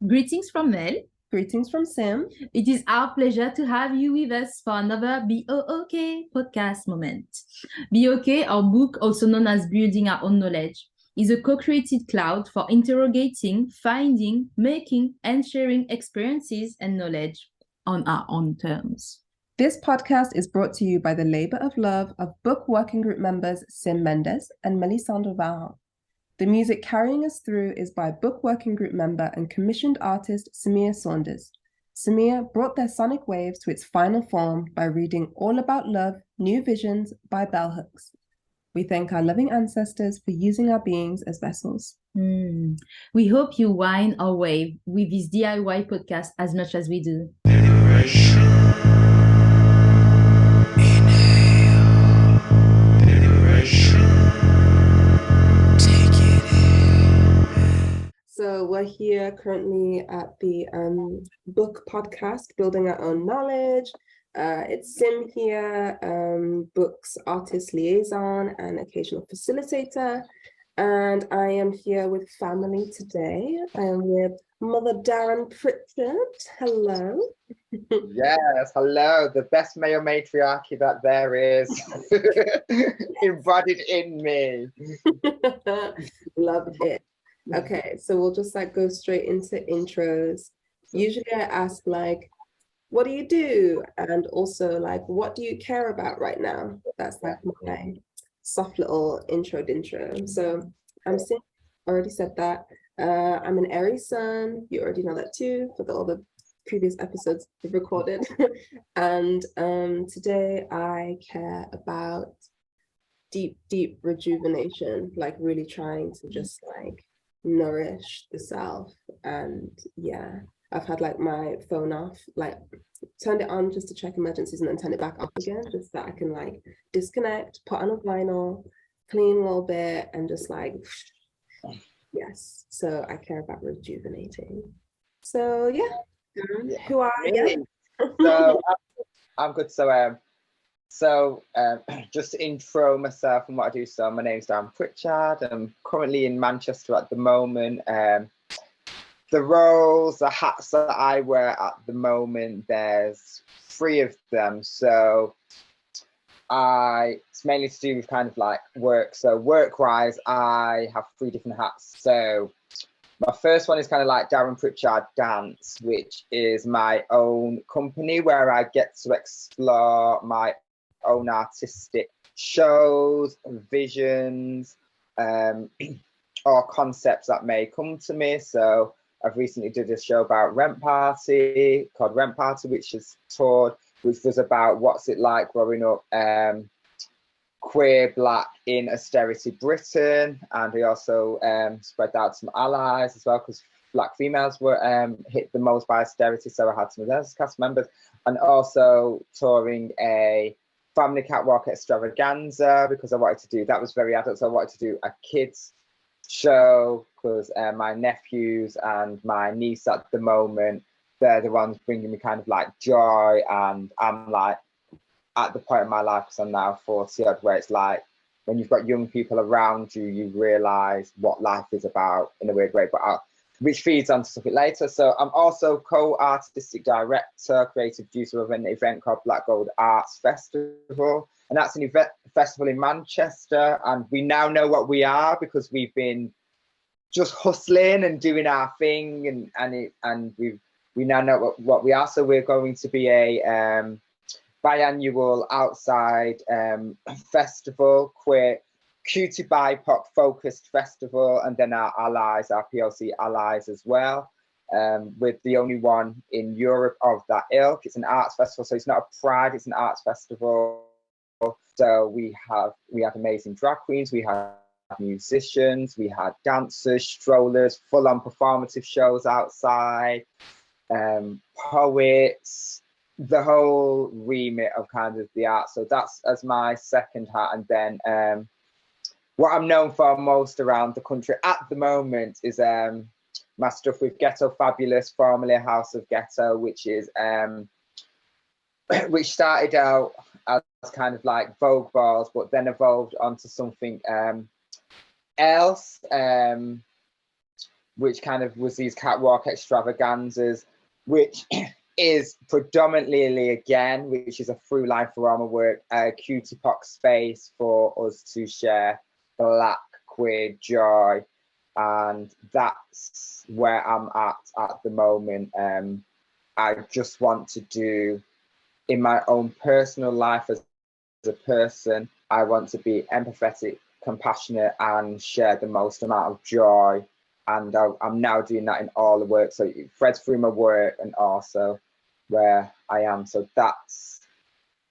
Greetings from Mel. Greetings from Sim. It is our pleasure to have you with us for another B.O.O.K podcast moment. B.O.K, our book, also known as Building Our Own Knowledge, is a co-created cloud for interrogating, finding, making, and sharing experiences and knowledge on our own terms. This podcast is brought to you by the labor of love of B.O.O.K working group members Sim Mendes and Melisandre Varan. The music carrying us through is by B.O.O.K working group member and commissioned artist Samir Saunders. Samir brought their sonic waves to its final form by reading All About Love, New Visions by Bell Hooks. We thank our loving ancestors for using our beings as vessels. We hope you whine or wave with this DIY podcast as much as we do. So we're here currently at the B.O.O.K podcast, Building Our Own Knowledge. It's Sim here, B.O.O.K's artist liaison and occasional facilitator. And I am here with family today. I am with Mother Darren Pritchard. Hello. Yes, hello. The best male matriarchy that there is embodied in me. Love it. Okay, so we'll just go straight into intros. Usually I ask what do you do? And also what do you care about right now? That's my soft little intro. So I'm Sim, already said that. I'm an Aries sun. You already know that too for all the previous episodes we've recorded. And today I care about deep rejuvenation, really trying to just nourish the self. And yeah, I've had my phone off, turned it on just to check emergencies and then turn it back off again, just so I can disconnect, put on a vinyl, clean a little bit, and just yes. So I care about rejuvenating. So yeah, who are you? So I'm good. So just to intro myself and what I do. So my name's Darren Pritchard. I'm currently in Manchester at the moment. The roles, the hats that I wear at the moment, there's 3 of them. So it's mainly to do with work. So work-wise, I have 3 different hats. So my first one is Darren Pritchard Dance, which is my own company where I get to explore my own artistic shows, visions, or concepts that may come to me. So I've recently did a show about Rent Party called Rent Party, which is toured, which was about what's it like growing up queer Black in austerity Britain. And we also spread out some allies as well, because Black females were hit the most by austerity, so I had some of those cast members. And also touring a family catwalk Extravaganza, because I wanted to do, that was very adult, so I wanted to do a kids show, because my nephews and my niece at the moment, they're the ones bringing me joy. And I'm at the point in my life, because I'm now 40 odd, where it's when you've got young people around you, you realize what life is about in a weird way, but which feeds onto something later. So I'm also co-artistic director, creative producer of an event called Black Gold Arts Festival. And that's an event festival in Manchester. And we now know what we are, because we've been just hustling and doing our thing. And we now know what we are. So we're going to be a biannual outside festival, queer cutie BIPOC focused festival, and then our allies, our PLC allies as well, with the only one in Europe of that ilk. It's an arts festival, so it's not a pride, it's an arts festival. So we had amazing drag queens, we had musicians, we had dancers, strollers, full-on performative shows outside, poets, the whole remit of the arts. So that's as my second hat. And then what I'm known for most around the country at the moment is my stuff with Ghetto Fabulous, formerly a House of Ghetto, which is which started out as Vogue balls, but then evolved onto something else. which kind of was these catwalk extravaganzas, which is predominantly, again, which is a through line for Roma work, a QT space for us to share Black queer joy. And that's where I'm at the moment. I just want to do, in my own personal life as a person, I want to be empathetic, compassionate, and share the most amount of joy. And I'm now doing that in all the work. So it threads through my work and also where I am. So that's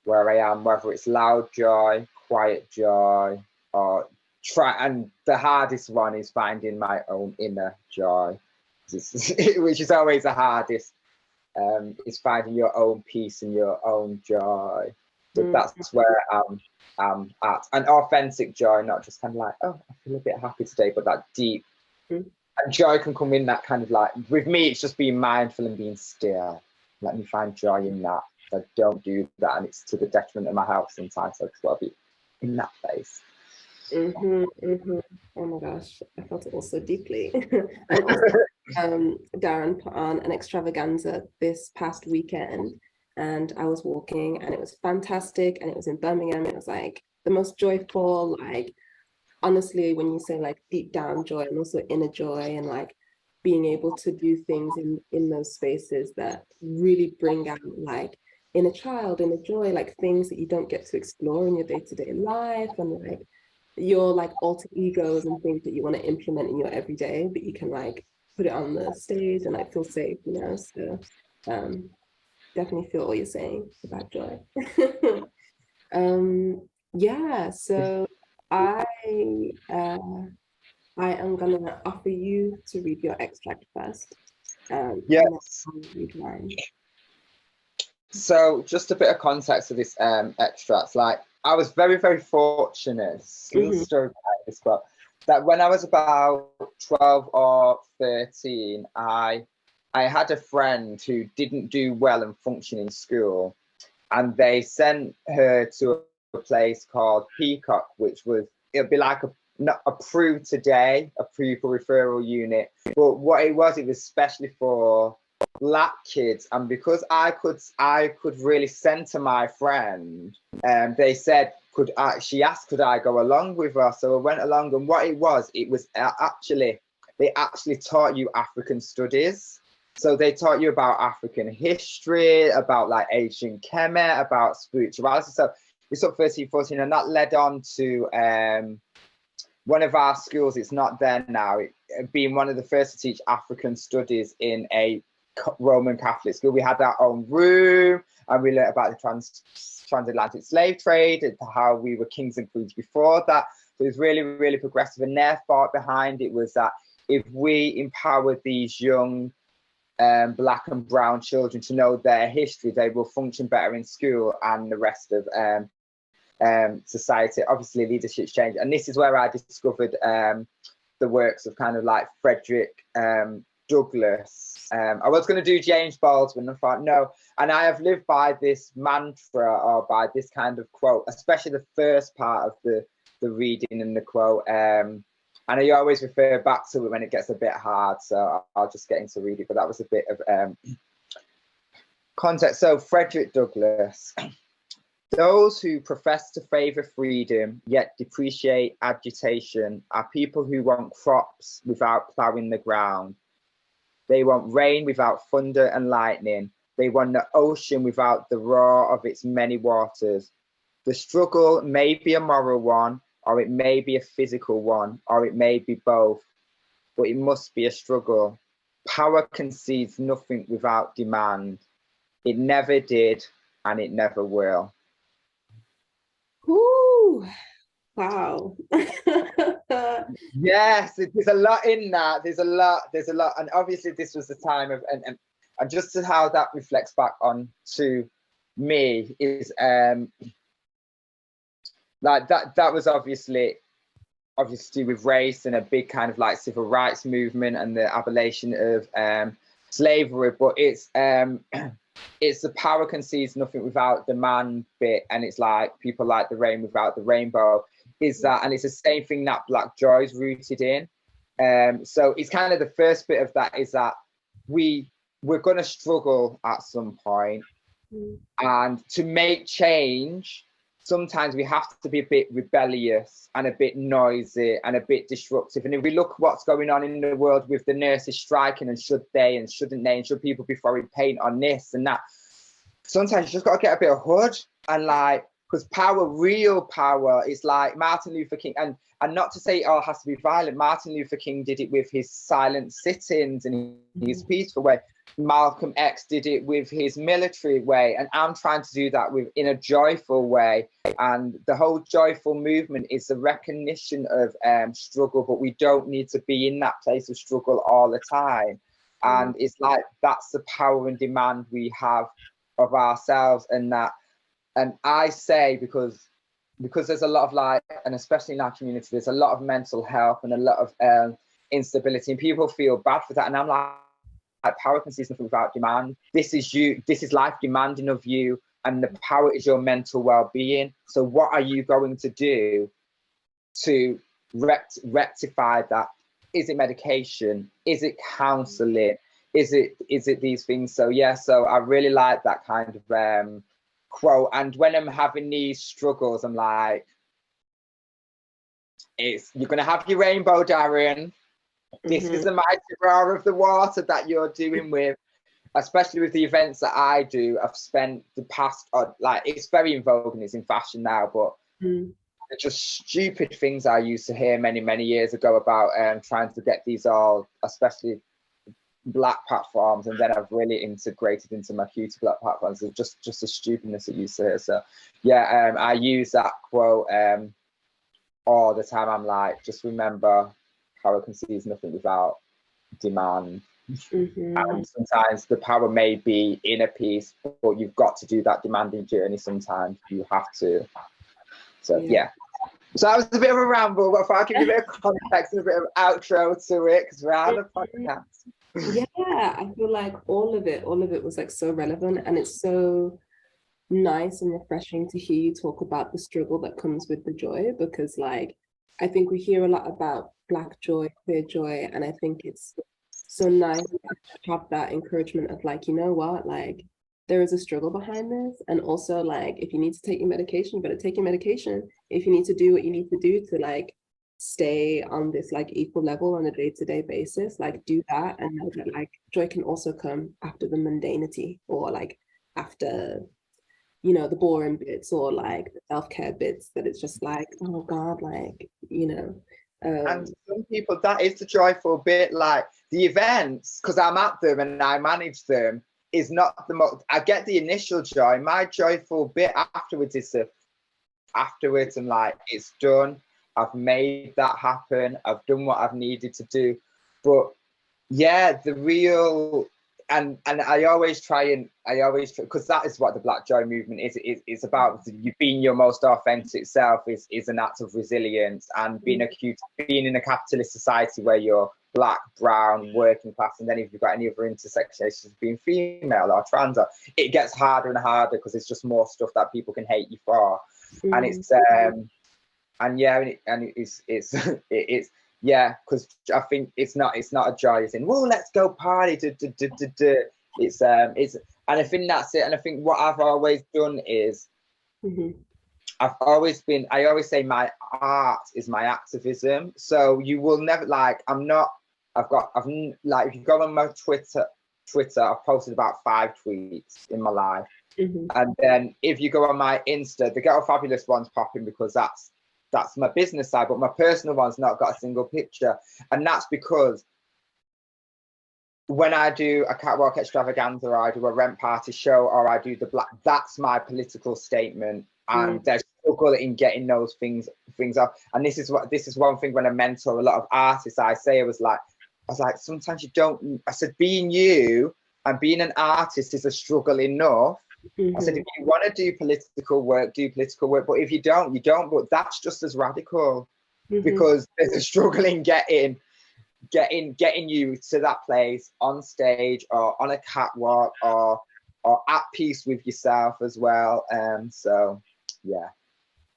where I am, whether it's loud joy, quiet joy, or and the hardest one is finding my own inner joy, which is always the hardest, is finding your own peace and your own joy. So that's where I'm at. And authentic joy, not just kind of like, oh, I feel a bit happy today, but that deep. And joy can come in that kind of like, with me, it's just being mindful and being still. Let me find joy in that. I don't do that, and it's to the detriment of my health sometimes. So I just got to be in that place. Oh my gosh, I felt it all so deeply. And also, Darren put on an extravaganza this past weekend, and I was walking, and it was fantastic, and it was in Birmingham. It was like the most joyful, like, honestly, when you say like deep down joy and also inner joy, and like being able to do things in those spaces that really bring out like inner child, inner joy, like things that you don't get to explore in your day-to-day life, and like your like alter egos and things that you want to implement in your everyday, but you can like put it on the stage and like feel safe, you know. So definitely feel what you're saying about joy. Yeah, so I am gonna offer you to read your extract first. Yes. And then I'll read mine. So just a bit of context of this extracts. Like, I was very, very fortunate, little story behind this quote, that when I was about 12 or 13, I had a friend who didn't do well and function in school, and they sent her to a place called B.O.O.K, which was, it'd be like not approved today, a pupil referral unit, but what it was especially for Black kids. And because I could really center my friend, they said, she asked could I go along with her. So I went along, and what it was actually, they actually taught you African studies. So they taught you about African history, about like ancient Kemet, about spirituality. So it's up 13, 14, and that led on to one of our schools. It's not there now, being one of the first to teach African studies in a Roman Catholic school. We had our own room, and we learned about the transatlantic slave trade and how we were kings and queens before that. So it was really, really progressive. And their thought behind it was that if we empower these young Black and brown children to know their history, they will function better in school and the rest of society. Obviously, leadership's changed, and this is where I discovered the works of kind of like Frederick Douglass. I was going to do James Baldwin, and I thought no, and I have lived by this mantra, or by this kind of quote, especially the first part of the reading and the quote, and I always refer back to it when it gets a bit hard, so I'll just get into read it, but that was a bit of context. So Frederick Douglass: those who profess to favour freedom yet depreciate agitation are people who want crops without ploughing the ground. They want rain without thunder and lightning. They want the ocean without the roar of its many waters. The struggle may be a moral one, or it may be a physical one, or it may be both, but it must be a struggle. Power concedes nothing without demand. It never did, and it never will. Ooh, wow. Yes, there's a lot in that. There's a lot, and obviously this was the time of, and just to how that reflects back on to me is like that was obviously with race and a big kind of like civil rights movement and the abolition of slavery, but it's the power concedes nothing without demand bit, and it's like people like the rain without the rainbow, is that, and it's the same thing that Black joy is rooted in. So it's kind of the first bit of that is that we're going to struggle at some point, and to make change, sometimes we have to be a bit rebellious and a bit noisy and a bit disruptive. And if we look at what's going on in the world with the nurses striking, and should they and shouldn't they, and should people be throwing paint on this and that, sometimes you just got to get a bit of hood, and like, because power, real power, is like Martin Luther King, and not to say it all has to be violent. Martin Luther King did it with his silent sit-ins and his peaceful way. Malcolm X did it with his military way, and I'm trying to do that in a joyful way. And the whole joyful movement is the recognition of struggle, but we don't need to be in that place of struggle all the time. And it's like, that's the power and demand we have of ourselves. And I say, because there's a lot of, like, and especially in our community, there's a lot of mental health and a lot of instability, and people feel bad for that. And I'm like, power can see nothing without demand. This is life demanding of you, and the power is your mental well-being. So what are you going to do to rectify that? Is it medication? Is it counseling? Is it these things? So yeah, so I really like that kind of quote. And when I'm having these struggles, I'm like, you're gonna have your rainbow, Darren. This is the mighty roar of the water that you're doing with, especially with the events that I do. I've spent the past, like, it's very in vogue and it's in fashion now, but just stupid things I used to hear many, many years ago about trying to get these all, especially Black platforms, and then I've really integrated into my cutie Black platforms. It's just the stupidness that you used to hear. So yeah, I use that quote all the time. I'm like, just remember, power conceives nothing without demand. And sometimes the power may be inner peace, but you've got to do that demanding journey. Sometimes you have to. So yeah. So that was a bit of a ramble, but if I give you a bit of context and a bit of outro to it, because we're on a podcast. Yeah, I feel like all of it was like so relevant, and it's so nice and refreshing to hear you talk about the struggle that comes with the joy, because like, I think we hear a lot about Black joy, queer joy, and I think it's so nice to have that encouragement of like, you know what, like, there is a struggle behind this. And also, like, if you need to take your medication, you better take your medication. If you need to do what you need to do to like stay on this like equal level on a day-to-day basis, like, do that, and know that like joy can also come after the mundanity, or like after, you know, the boring bits, or like the self-care bits, that it's just like, oh God, like, you know. And some people, that is the joyful bit, like the events, because I'm at them and I manage them, is not the most, I get the initial joy. My joyful bit afterwards is afterwards, and like, it's done. I've made that happen. I've done what I've needed to do. But yeah, the real, and I always try, because that is what the Black Joy movement is. It's about you being your most authentic self is an act of resilience, and being in a capitalist society where you're Black, brown, working class, and then if you've got any other intersections, being female or trans, it gets harder and harder, because it's just more stuff that people can hate you for. And it's and yeah, and it's yeah, because I think it's not a joy. It's in, whoa, let's go party. It's and I think that's it. And I think what I've always done is I always say my art is my activism. So you will never, like, I've like, if you go on my Twitter, I've posted about 5 tweets in my life. And then if you go on my Insta, the Ghetto Fabulous one's popping because that's my business side, but my personal one's not got a single picture. And that's because when I do a Catwalk Extravaganza, or I do a rent party show, or I do the Black, that's my political statement. And there's struggle in getting those things up. And this is one thing when I mentor a lot of artists, I was like, sometimes you don't, I said, being you and being an artist is a struggle enough. I said, if you want to do political work, do political work. But if you don't, you don't. But that's just as radical, because there's a struggle in getting you to that place on stage, or on a catwalk, or at peace with yourself as well. So yeah.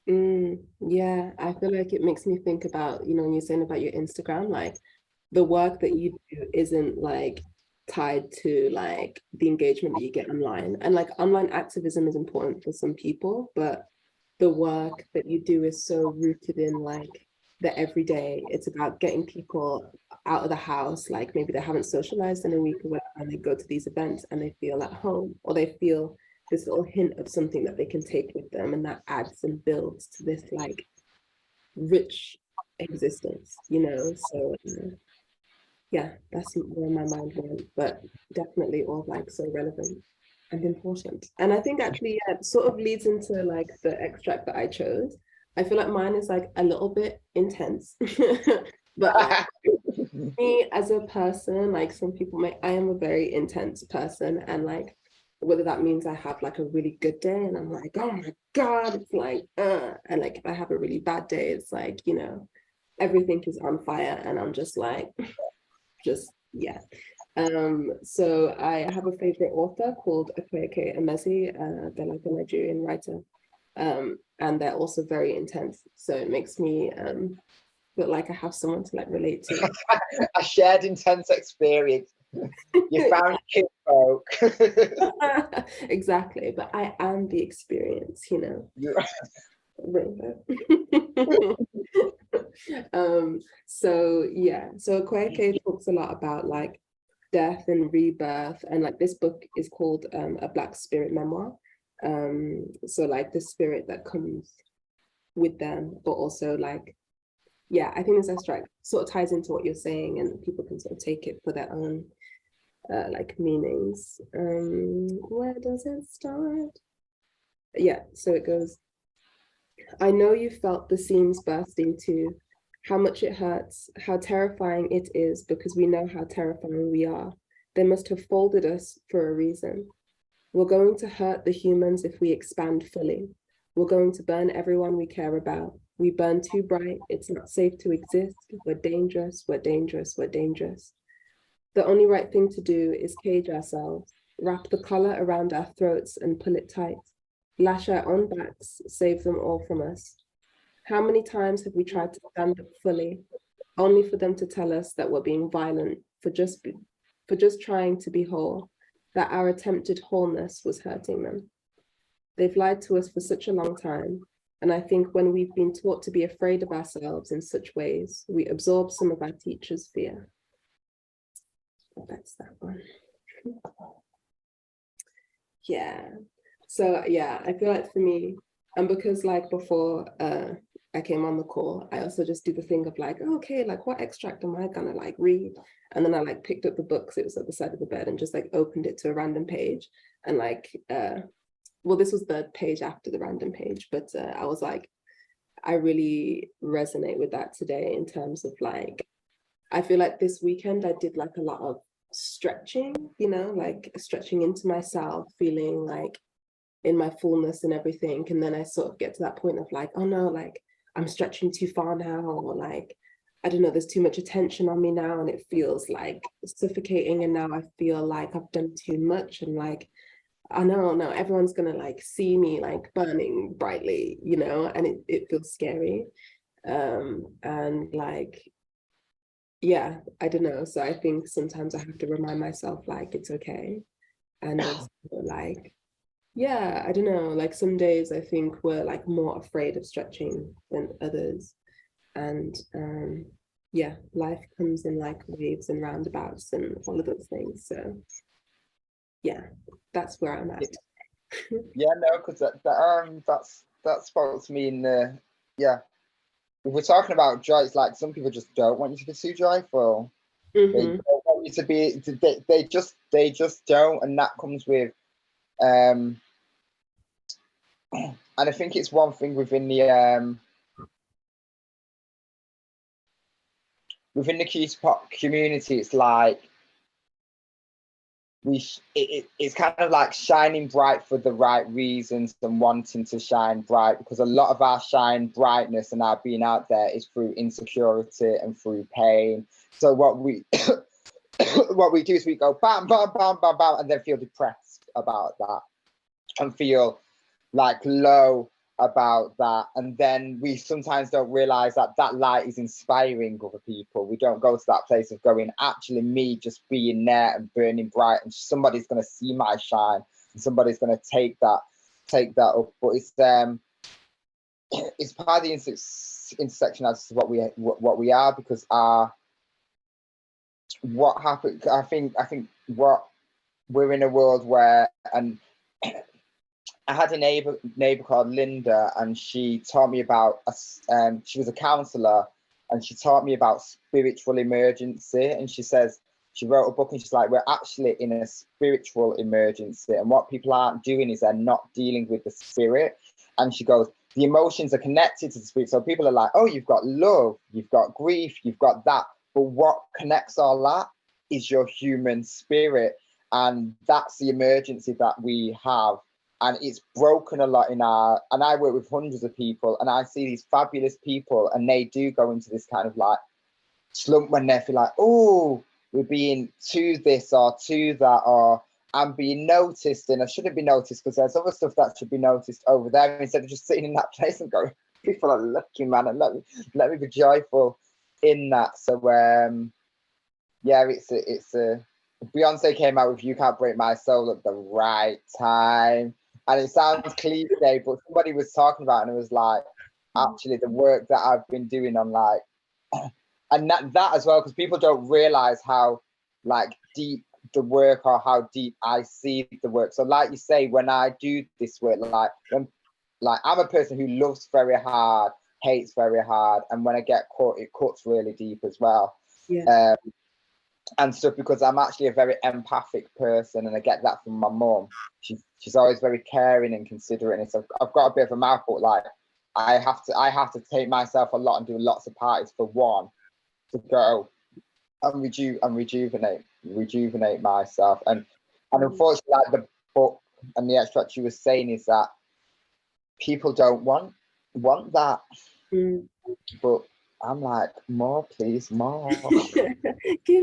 Yeah, I feel like it makes me think about, you know, when you're saying about your Instagram, like, the work that you do isn't like tied to like the engagement that you get online. And like online activism is important for some people, but the work that you do is so rooted in like the everyday. It's about getting people out of the house, like maybe they haven't socialized in a week or whatever, and they go to these events and they feel at home, or they feel this little hint of something that they can take with them, and that adds and builds to this like rich existence, you know. So yeah, that's where my mind went, but definitely all like so relevant and important. And I think actually, yeah, it sort of leads into like the extract that I chose. I feel like mine is like a little bit intense, but like me as a person, like some people may, I am a very intense person, and like whether that means I have like a really good day and I'm like, oh my God, it's like, and like if I have a really bad day, it's like, you know, everything is on fire and I'm just like, just yeah. So I have a favorite author called Okoyeke Emezi. They're like a Nigerian writer, and they're also very intense. So it makes me feel like I have someone to like relate to. A shared intense experience. You found kinfolk. Exactly, but I am the experience, you know. Rainbow. So yeah, so Okoyeke talks a lot about like death and rebirth, and like this book is called A Black Spirit Memoir. So like the spirit that comes with them, but also like, yeah, I think this extract sort of ties into what you're saying, and people can sort of take it for their own like meanings. Where does it start? Yeah, so it goes, I know you felt the seams bursting too, how much it hurts, how terrifying it is, because we know how terrifying we are. They must have folded us for a reason. We're going to hurt the humans if we expand fully. We're going to burn everyone we care about. We burn too bright. It's not safe to exist. We're dangerous. We're dangerous. We're dangerous. The only right thing to do is cage ourselves, wrap the collar around our throats and pull it tight, lash our own backs, save them all from us. How many times have we tried to stand up fully, only for them to tell us that we're being violent for just trying to be whole, that our attempted wholeness was hurting them. They've lied to us for such a long time, and I think when we've been taught to be afraid of ourselves in such ways, we absorb some of our teachers' fear. That's that one. Yeah. So yeah, I feel like for me, and because like before I came on the call, I also just do the thing of like, oh, okay, like what extract am I gonna like read? And then I like picked up the books, it was at the side of the bed, and just like opened it to a random page. And like, well, this was the page after the random page, but I was like, I really resonate with that today in terms of like, I feel like this weekend I did like a lot of stretching, you know, like stretching into myself, feeling like in my fullness and everything. And then I sort of get to that point of like, oh no, like I'm stretching too far now, or like, I don't know, there's too much attention on me now and it feels like suffocating. And now I feel like I've done too much, and like, I know, no, everyone's gonna like see me like burning brightly, you know, and it feels scary. And like, yeah, I don't know. So I think sometimes I have to remind myself like it's okay. And also like, yeah, I don't know, like some days I think we're like more afraid of stretching than others. And yeah, life comes in like waves and roundabouts and all of those things. So yeah, that's where I'm at. Yeah, no, because that spoke to me in the, yeah. If we're talking about joy, it's like some people just don't want you to be too joyful. They don't want you to be. They just don't, and that comes with. And I think it's one thing within the Q-Pop community. It's like it's kind of like shining bright for the right reasons and wanting to shine bright, because a lot of our shine brightness and our being out there is through insecurity and through pain. So what we what we do is we go bam, bam, bam, bam, bam, and then feel depressed about that and feel like low about that, and then we sometimes don't realize that that light is inspiring other people. We don't go to that place of going, actually me just being there and burning bright, and somebody's going to see my shine, and somebody's going to take that up. But it's part of the intersection as to what we are, because what happened, I think what we're in a world where, and I had a neighbor called Linda, and she taught me about she was a counselor, and she taught me about spiritual emergency. And she says, she wrote a book, and she's like, we're actually in a spiritual emergency, and what people aren't doing is they're not dealing with the spirit. And she goes, the emotions are connected to the spirit. So people are like, oh, you've got love, you've got grief, you've got that, but what connects all that is your human spirit. And that's the emergency that we have. And it's broken a lot and I work with hundreds of people, and I see these fabulous people, and they do go into this kind of like slump when they feel like, oh, we're being to this or to that, or I'm being noticed and I shouldn't be noticed because there's other stuff that should be noticed over there, instead of just sitting in that place and going, people are lucky, man, and let me be joyful in that. So yeah, it's a Beyonce came out with You Can't Break My Soul at the right time. And it sounds cliche, but somebody was talking about it, and it was like, actually, the work that I've been doing on like, and that as well, because people don't realize how like deep the work, or how deep I see the work. So like you say, when I do this work, like I'm a person who loves very hard, hates very hard, and when I get caught, it cuts really deep as well. Yeah. And stuff, because I'm actually a very empathic person, and I get that from my mum. She's always very caring and considerate, and so I've got a bit of a mouth, but like I have to take myself a lot and do lots of parties for one, to go and rejuvenate myself. And unfortunately, like the book and the extract you were saying is that people don't want that. But I'm like, more, please, more. Give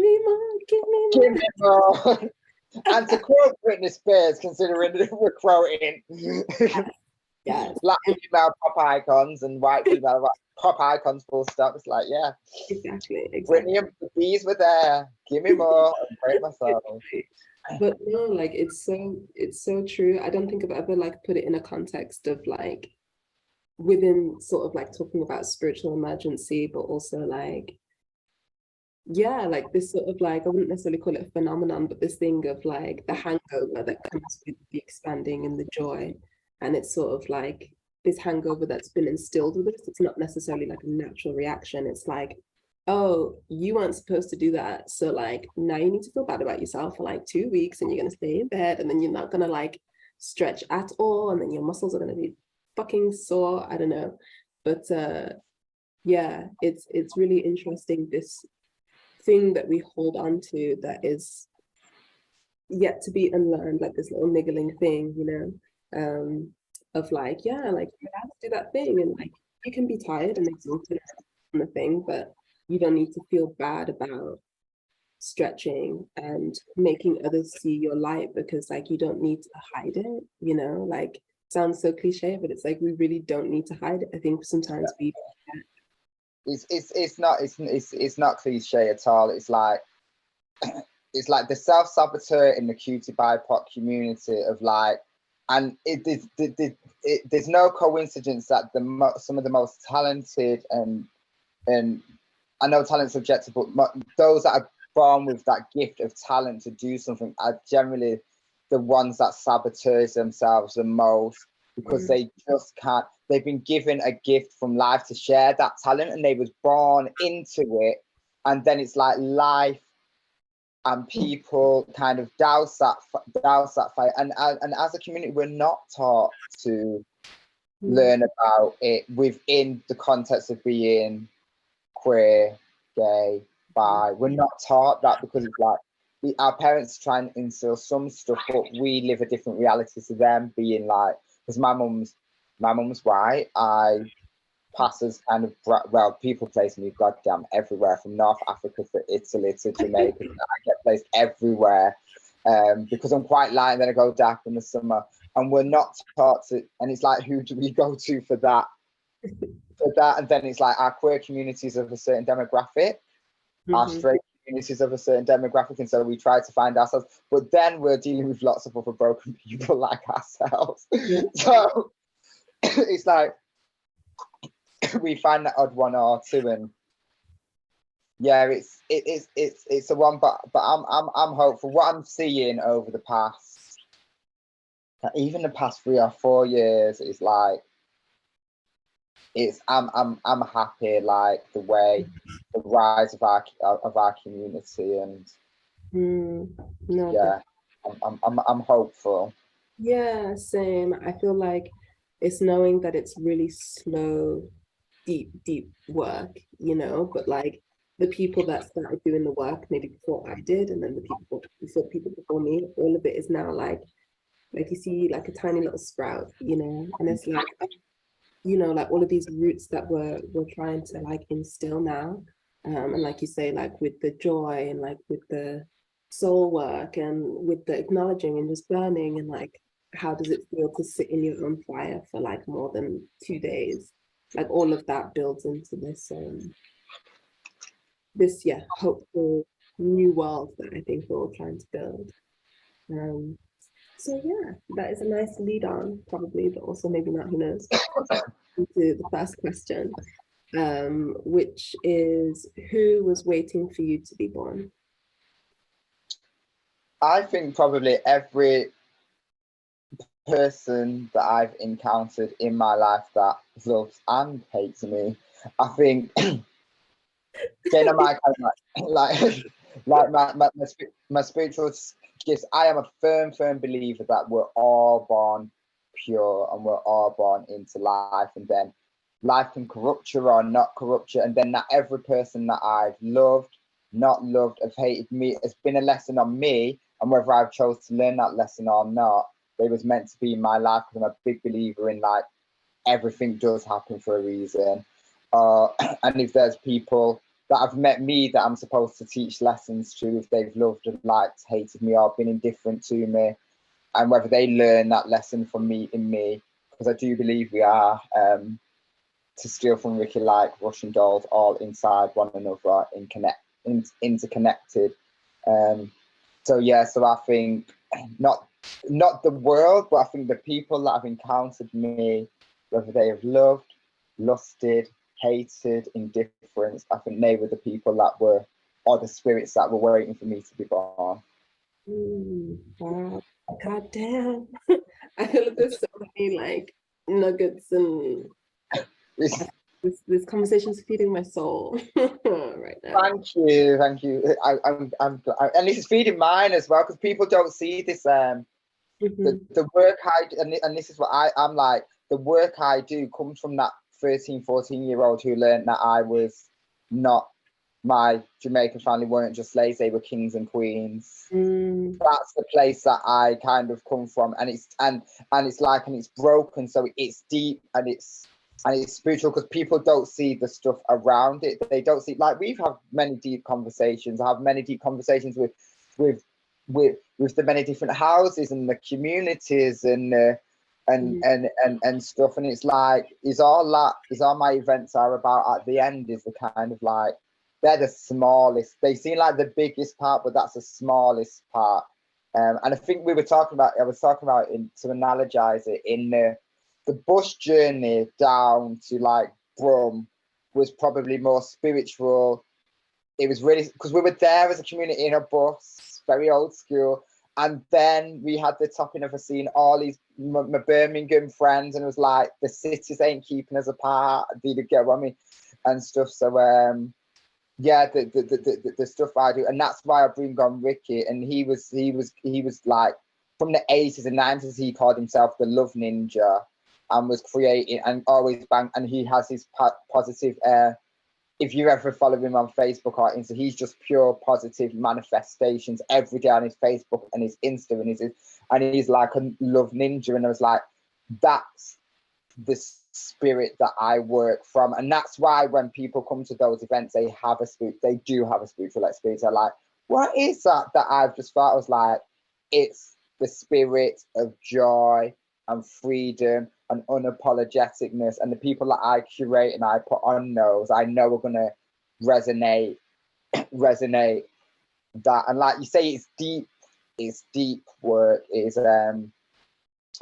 me more, give me more. Give me more. And to quote Britney Spears, considering we're quoting black female pop icons and white female pop icons, full stop. It's like, yeah, exactly. Britney and the bees were there. Give me more. And break myself. But no, like it's so true. I don't think I've ever like put it in a context of like within sort of like talking about spiritual emergency, but also like, yeah, like this sort of like, I wouldn't necessarily call it a phenomenon, but this thing of like the hangover that comes with the expanding and the joy. And it's sort of like this hangover that's been instilled with us. It's not necessarily like a natural reaction. It's like, oh, you weren't supposed to do that. So like now you need to feel bad about yourself for like 2 weeks, and you're going to stay in bed, and then you're not going to like stretch at all. And then your muscles are going to be fucking sore. I don't know. But yeah, it's really interesting, this thing that we hold on to that is yet to be unlearned, like this little niggling thing, you know, of like, yeah, like you have to do that thing, and like you can be tired and exhausted on the thing, but you don't need to feel bad about stretching and making others see your light, because like you don't need to hide it, you know, like sounds so cliche, but it's like we really don't need to hide it. I think sometimes we it's not cliche at all. It's like the self-saboteur in the cutie BIPOC community of like, and there's no coincidence that some of the most talented and I know talent's subjective, but those that are born with that gift of talent to do something are generally the ones that sabotage themselves the most, because they just can't. They've been given a gift from life to share that talent, and they was born into it, and then it's like life and people kind of douse that fire. And as a community, we're not taught to learn about it within the context of being queer, gay, bi. We're not taught that, because it's like our parents try and instill some stuff, but we live a different reality to them, being like, because my mum's white. I pass as kind of, well, people place me goddamn everywhere, from North Africa to Italy to Jamaica. I get placed everywhere. because I'm quite light and then I go dark in the summer, and we're not taught to, and it's like, who do we go to for that? And then it's like our queer communities of a certain demographic, our straight communities of a certain demographic, and so we try to find ourselves, but then we're dealing with lots of other broken people like ourselves. So it's like we find that odd one or two, and yeah, it's a one, but I'm hopeful. What I'm seeing over the past, even the past 3 or 4 years, is like, I'm happy, like the way the rise of our community, and No, yeah, I'm hopeful. yeah, same. I feel like it's knowing that it's really slow, deep work, you know, but like the people that started doing the work maybe before I did, and then the people before me, all of it is now like you see like a tiny little sprout, you know, and it's like, you know, like all of these roots that we're trying to like instill now. And like you say, like with the joy and like with the soul work and with the acknowledging and just burning, and like how does it feel to sit in your own fire for like more than 2 days? Like all of that builds into this hopeful new world that I think we're all trying to build. So yeah, that is a nice lead on, probably, but also maybe not, who knows, into the first question, which is, who was waiting for you to be born? I think probably every person that I've encountered in my life that loves and hates me. I think getting on my kind of like my spiritual gifts. I am a firm believer that we're all born pure and we're all born into life, and then life can corrupt you or not corrupt you, and then that every person that I've loved, not loved, have hated me, has been a lesson on me, and whether I've chose to learn that lesson or not, it was meant to be in my life, because I'm a big believer in like everything does happen for a reason. And if there's people that have met me that I'm supposed to teach lessons to, if they've loved and liked, hated me, or been indifferent to me, and whether they learn that lesson from me in me, because I do believe we are, to steal from Ricky, like Russian dolls, all inside one another, interconnected. So yeah, so I think not the world, but I think the people that have encountered me, whether they have loved, lusted, hated, indifference, I think they were the people that were, or the spirits that were waiting for me to be born. Wow. God damn. I feel like there's so many like nuggets, and this conversation's feeding my soul right now. Thank you. I'm and this is feeding mine as well, because people don't see this. The work I do, and this is what I'm like. The work I do comes from that 13, 14-year-old who learned that I was not, my Jamaican family weren't just slaves, they were kings and queens. That's the place that I kind of come from, and it's like, and it's broken, so it's deep and it's spiritual, because people don't see the stuff around it. They don't see, like, we've had many deep conversations. I have many deep conversations with the many different houses and the communities and stuff, and it's like, is all my events are about at the end is the kind of like, they're the smallest, they seem like the biggest part, but that's the smallest part. And I think I was talking about to analogize it, in the bus journey down to like Brum was probably more spiritual. It was really, because we were there as a community in a bus, very old school, and then we had the topping of seeing all these my Birmingham friends, and it was like, the cities ain't keeping us apart. Did you get what I mean? And stuff. So yeah, the stuff I do, and that's why I bring on Ricky. And he was like, from the 80s and 90s, he called himself the Love Ninja, and was creating and always bang. And he has his positive. If you ever follow him on Facebook or Insta, he's just pure positive manifestations every day on his Facebook and his Insta, and he's like a love ninja. And I was like, that's the spirit that I work from, and that's why when people come to those events, they do have a spiritual experience. They're like, what is that I've just thought? I was like, it's the spirit of joy and freedom and unapologeticness, and the people that I curate and I put on those, I know are gonna resonate that. And like you say, it's deep work, and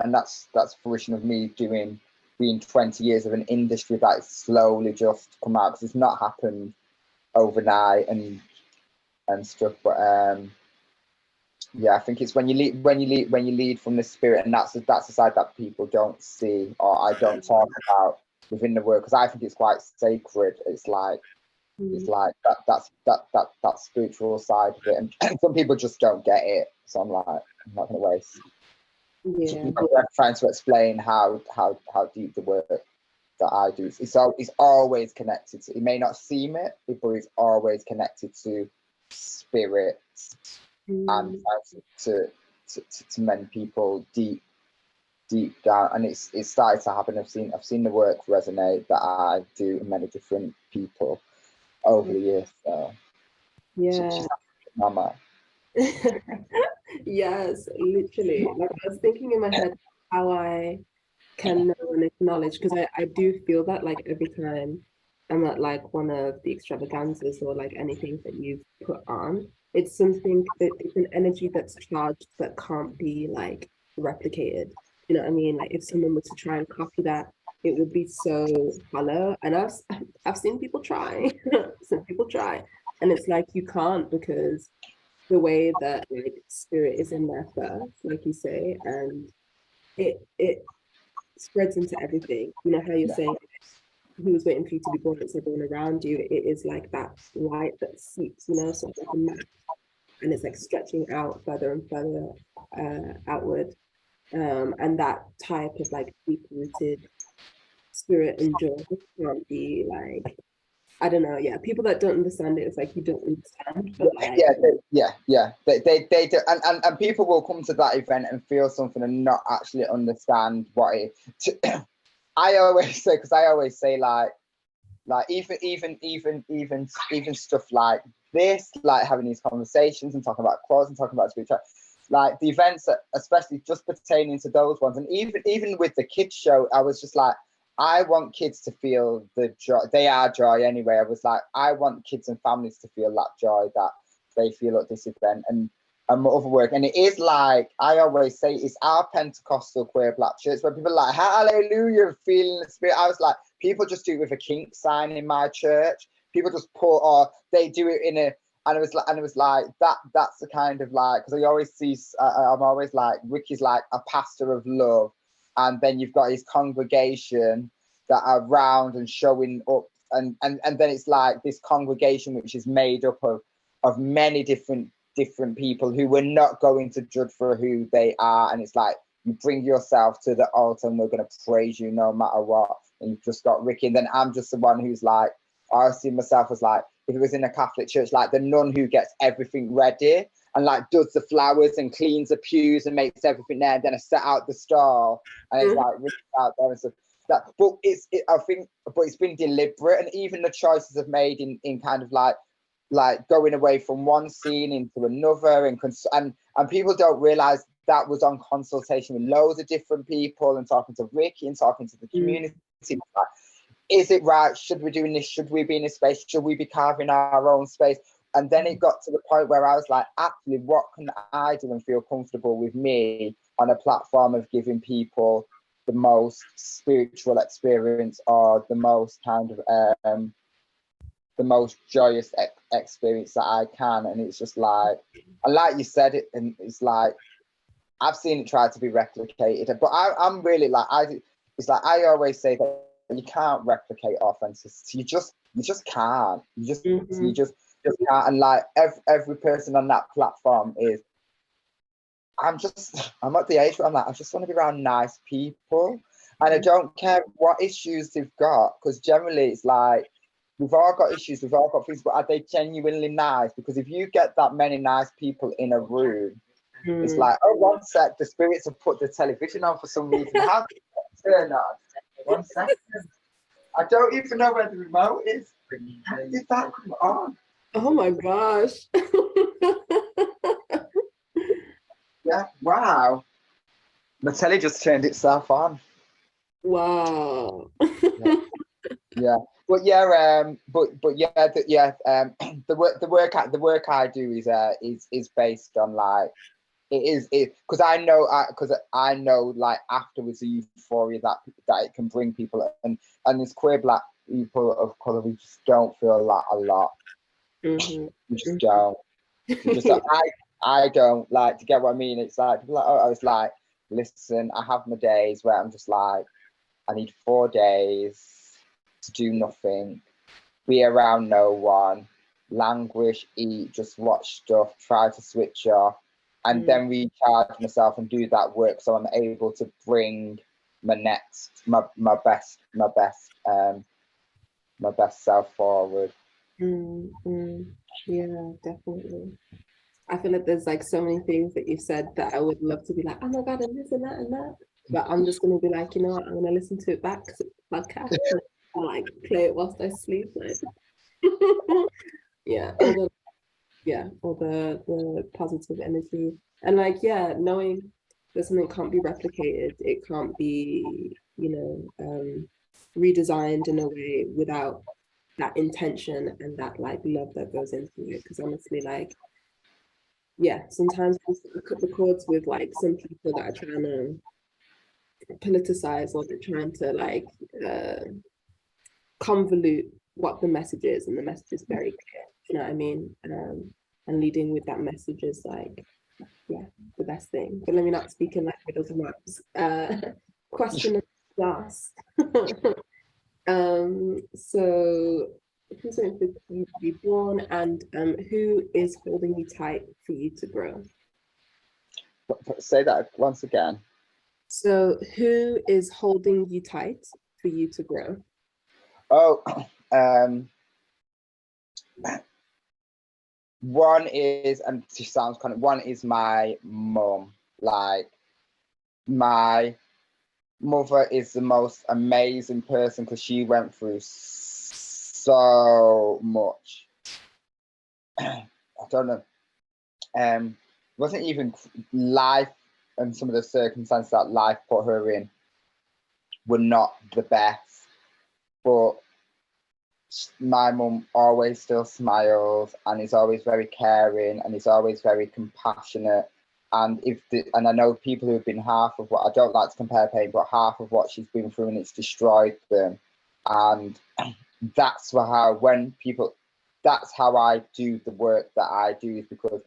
that's fruition of me being 20 years of an industry that slowly just come out, because it's not happened overnight and stuff. But yeah, I think it's when you lead from the spirit, and that's the side that people don't see or I don't talk about within the work, because I think it's quite sacred. It's like that spiritual side of it, and some people just don't get it. So I'm like, I'm not gonna waste. Yeah. Trying to explain how deep the work that I do. It's always connected to. It may not seem it, but it's always connected to spirit and to many people deep down. And it's started to happen. I've seen the work resonate that I do in many different people over the years. So Yeah. Mama. Yes, literally. Like I was thinking in my head how I can know and acknowledge, because I do feel that like every time I'm at like one of the extravaganzas or like anything that you've put on, it's something that it's an energy that's charged that can't be like replicated. You know what I mean? Like if someone were to try and copy that, it would be so hollow. And I've seen people try, some people try, and it's like you can't, because the way that like spirit is in there first, like you say, and it spreads into everything. You know how you're saying he was waiting for you to be born, it's everyone around you. It is like that light that seeps, you know, sort of like a map, and it's like stretching out further and further outward. And that type of like deep rooted spirit and joy can't be like, I don't know, yeah. People that don't understand it, it's like you don't understand, but like they do, and people will come to that event and feel something and not actually understand what it. I always say like even stuff like this, like having these conversations and talking about quads and talking about spirituality, like the events, especially just pertaining to those ones, and even with the kids show, I was just like, I want kids to feel the joy. They are joy anyway. I was like, I want kids and families to feel that joy that they feel at this event and my other work. And it is like, I always say, it's our Pentecostal queer black church where people are like, hallelujah, feeling the spirit. I was like, people just do it with a kink sign in my church. People just put, or they do it in a, and it was like that's the kind of like, because I always see, I'm always like, Ricky's like a pastor of love. And then you've got his congregation that are round and showing up, and then it's like this congregation which is made up of many different people who we're not going to judge for who they are, and it's like you bring yourself to the altar and we're going to praise you no matter what. And you've just got Ricky, and then I'm just the one who's like, I see myself as like, if it was in a Catholic church, like the nun who gets everything ready and like does the flowers and cleans the pews and makes everything there, and then I set out the stall and it's like really out there and stuff. But I think it's been deliberate, and even the choices I've made in kind of like going away from one scene into another, and people don't realize that was on consultation with loads of different people and talking to Ricky and talking to the community. Like, is it right? Should we be doing this? Should we be in this space? Should we be carving our own space? And then it got to the point where I was like, actually, what can I do and feel comfortable with me on a platform of giving people the most spiritual experience or the most kind of the most joyous experience that I can? And it's just like, and like you said, and it's like, I've seen it try to be replicated, but I'm really like, it's like I always say that you can't replicate authenticity. You just can't. You just can't. And like every person on that platform is, I'm at the age where I'm like, I just want to be around nice people, and I don't care what issues they've got, because generally it's like, we've all got issues, we've all got things, but are they genuinely nice? Because if you get that many nice people in a room, it's like, oh, one sec, the spirits have put the television on for some reason. How did it turn on? 1 second. I don't even know where the remote is. How did that come on? Oh my gosh. Yeah, wow. My telly just turned itself on. Wow. Yeah, but yeah, the work I do is based on like it because I know like afterwards the euphoria that it can bring people, and as queer Black people of color, we just don't feel that a lot. Mm-hmm. We just don't. We just don't. I don't like, to get what I mean. It's like people are like, oh, I was like, listen, I have my days where I'm just like, I need 4 days to do nothing, be around no one, languish, eat, just watch stuff, try to switch off, and then recharge myself and do that work so I'm able to bring my best self forward. Yeah, definitely. I feel like there's like so many things that you said that I would love to be like, oh my God, and this and that and that. But I'm just gonna be like, you know what, I'm gonna listen to it back because it's a podcast. And I'll like play it whilst I sleep. Like yeah, all the positive energy. And like, yeah, knowing that something can't be replicated, it can't be, redesigned in a way without that intention and that like love that goes into it. Because honestly, like, yeah, sometimes I cut the cords with like some people that are trying to politicize or they're trying to like convolute what the message is, and the message is very clear. You know what I mean? And leading with that message is like, yeah, the best thing. But let me not speak in like riddles and raps. Question last. So who's going for you to be born, and who is holding you tight for you to grow? Say that once again. So who is holding you tight for you to grow? Oh, one is, and it sounds kind of, one is my mum. Like, my mother is the most amazing person because she went through so much. I don't know. Wasn't even life, and some of the circumstances that life put her in were not the best. But my mum always still smiles and is always very caring and is always very compassionate. And and I know people who have been half of what, I don't like to compare pain, but half of what she's been through, and it's destroyed them. And that's how that's how I do the work that I do, is because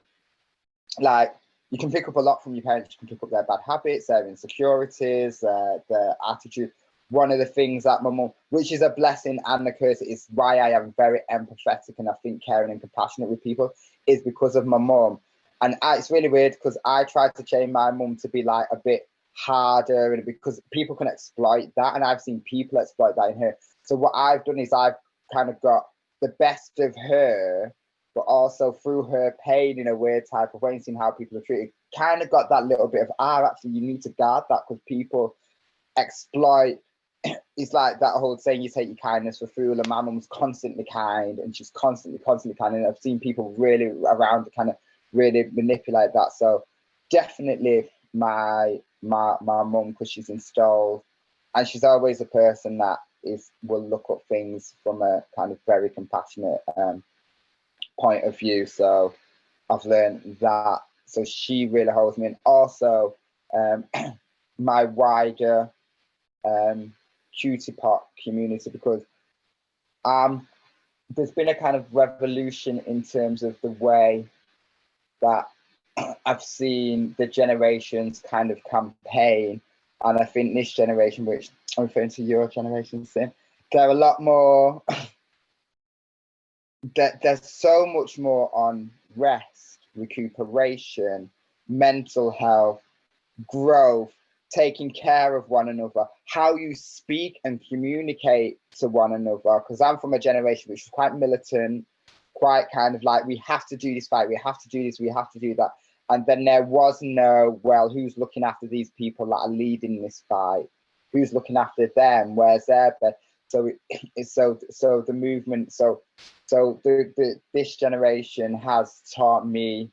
like you can pick up a lot from your parents. You can pick up their bad habits, their insecurities, their attitude. One of the things that my mum, which is a blessing and a curse, is why I am very empathetic and I think caring and compassionate with people, is because of my mum. And it's really weird because I tried to train my mum to be like a bit harder, and because people can exploit that, and I've seen people exploit that in her. So what I've done is I've kind of got the best of her, but also through her pain in a weird type of way, and seeing how people are treated, kind of got that little bit of, actually, you need to guard that because people exploit. It's like that whole saying, you take your kindness for fool, and my mum's constantly kind, and she's constantly kind, and I've seen people really around to kind of really manipulate that. So definitely my mum, because she's installed, and she's always a person that will look at things from a kind of very compassionate point of view. So I've learned that. So she really holds me in. Also, my wider cutie pot community, because there's been a kind of revolution in terms of the way that I've seen the generations kind of campaign, and I think this generation, which I'm referring to your generation, Sim, they're a lot more. There's so much more on rest, recuperation, mental health, growth, taking care of one another, how you speak and communicate to one another. Because I'm from a generation which is quite militant, quite kind of like, we have to do this fight, we have to do this, we have to do that. And then there was no, well, who's looking after these people that are leading this fight? Who's looking after them? Where's their bed? So the movement, so this generation has taught me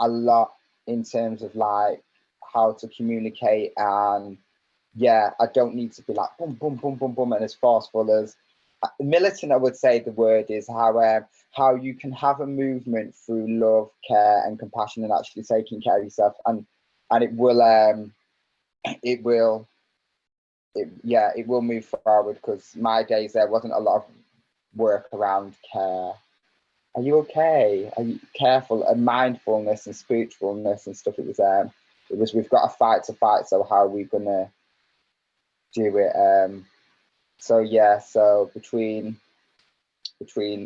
a lot in terms of like how to communicate, and yeah, I don't need to be like boom, boom, boom, boom, boom, and as forceful as militant. I would say the word is how you can have a movement through love, care, and compassion, and actually taking care of yourself, and it will it will move forward, because my days there wasn't a lot of work around care. Are you okay? Are you careful? And mindfulness and spiritualness and stuff. It was we've got a fight to fight, so how are we gonna do it? So yeah, so between